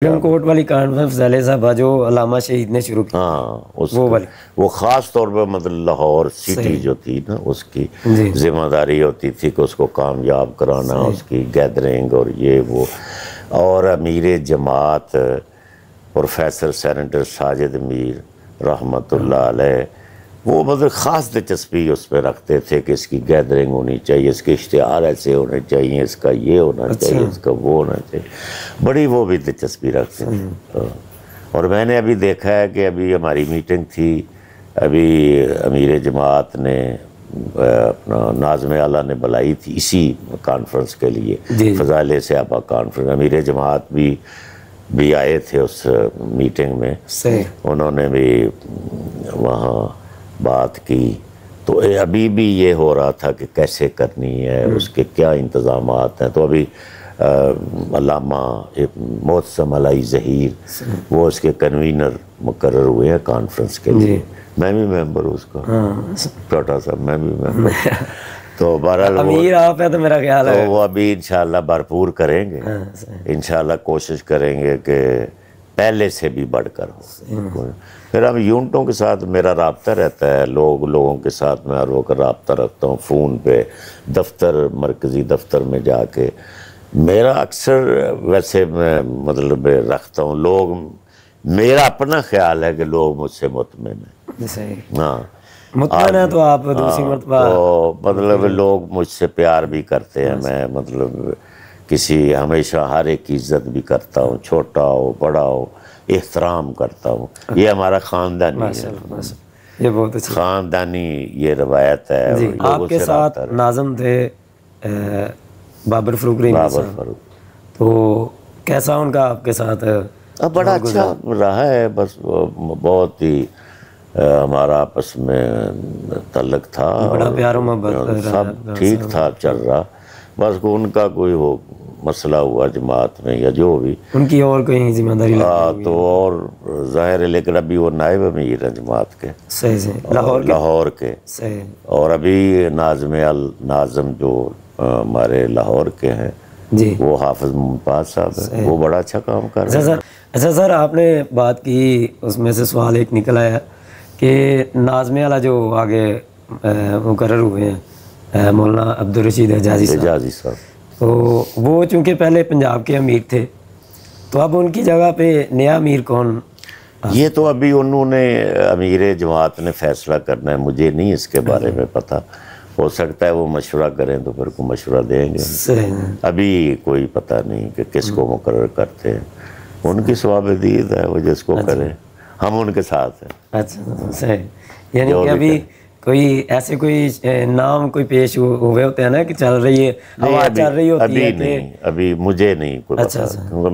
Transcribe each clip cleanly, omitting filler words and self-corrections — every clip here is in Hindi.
सुप्रीम कोर्ट वाली कॉन्फ्रेंस ज़ाले साहब जो अलामा शहीद ने शुरू की, हाँ वो वाली, वो ख़ास तौर पर मतलब लाहौर सिटी जो थी ना, उसकी जिम्मेदारी होती थी कि उसको कामयाब कराना, उसकी गैदरिंग और ये वो। और अमीर जमात प्रोफेसर सेनेटर साजिद मीर रहमतुल्लाह अलैह, वो मतलब ख़ास दिलचस्पी उस पर रखते थे कि इसकी गैदरिंग होनी चाहिए, इसके इश्तिहार ऐसे होने चाहिए, इसका ये होना चाहिए, इसका वो होना चाहिए, बड़ी वो भी दिलचस्पी रखते थे। और मैंने अभी देखा है कि अभी हमारी मीटिंग थी, अभी अमीर जमात ने अपना नाज़िम आला ने बुलाई थी इसी कॉन्फ्रेंस के लिए, फ़ज़ाइल सहाबा कॉन्फ्रेंस। अमीर जमात भी आए थे उस मीटिंग में, उन्होंने भी वहाँ बात की। तो अभी भी ये हो रहा था कि कैसे करनी है, उसके क्या इंतज़ामात हैं। तो अभी अल्लामा मोहतसम अलाई ज़हीर वो उसके कन्वीनर मुकर्रर हुए हैं कॉन्फ्रेंस के लिए। मैं भी मेंबर हूँ उसका, छोटा सा मैं भी मेंबर। तो बहरहाल अमीर आप है तो मेरा ख्याल है तो वो अभी इंशाल्लाह भरपूर करेंगे, इंशाल्लाह कोशिश करेंगे कि पहले से भी बढ़कर हो। फिर हम यूनिटों के साथ मेरा राब्ता रहता है, लोगों के साथ मैं हर वक्त राब्ता रखता हूँ फ़ोन पे, दफ्तर मरकज़ी दफ्तर में जाके। मेरा अक्सर वैसे मैं मतलब रखता हूँ, लोग मेरा अपना ख्याल है कि लोग मुझसे मुतमिन हैं। हाँ मुतमिन है तो आप दूसरी मरतबा तो मतलब लोग मुझसे प्यार भी करते हैं। मैं मतलब किसी हमेशा हर एक की इज्जत भी करता हूँ, छोटा हो बड़ा हो एहतराम करता हूँ। ये हमारा ख़ानदानी है, ये बहुत अच्छी ख़ानदानी ये रवायत है। आपके साथ नाज़िम थे बाबर फ़रूक साहब, तो कैसा उनका आपके साथ? अब बड़ा अच्छा रहा है, बस बहुत ही हमारा आपस में तल्लक था, बड़ा प्यार मोहब्बत, सब ठीक था चल रहा। बस उनका कोई हो मसला हुआ जमात में या जो भी उनकी और कोई जिम्मेदारी तो और ज़ाहिर है, लेकिन अभी वो नायब अमीर हैं जमात के, लाहौर के। और अभी नाज़िम जो हमारे लाहौर के हैं जी, वो हाफिज़ मुमताज़ साहब है, वो बड़ा अच्छा काम कर रहे हैं। अच्छा सर, आपने बात की, उसमें से सवाल एक निकल आया कि नाज़िम आला जो आगे मुकर्रर हुए हैं मौलाना अब्दुल रशीद एजाजी साहब, तो वो चूँकि पहले पंजाब के अमीर थे, तो अब उनकी जगह पे नया अमीर कौन? ये तो अभी उन्होंने अमीर जमात ने फैसला करना है, मुझे नहीं इसके बारे में पता। हो सकता है वो मशवरा करें तो फिर को मशवरा देंगे, अभी कोई पता नहीं कि किसको मुकर्रर करते हैं। उनकी स्वाबदीद है, वो जिसको करें, हम उनके साथ हैं। अच्छा सही, यानी कि अभी कोई ऐसे कोई नाम कोई पेश हुए होते हैं ना कि चल रही है, आवाज़ चल रही होती अभी है नहीं, अभी मुझे नहीं कोई पता, क्योंकि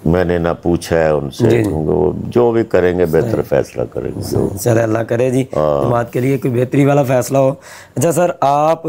मैंने ना पूछा है उनसे, क्योंकि वो जो भी करेंगे बेहतर फैसला करेंगे। चल अल्लाह करे जी जमात के लिए कोई बेहतरी वाला फैसला हो। अच्छा सर, आप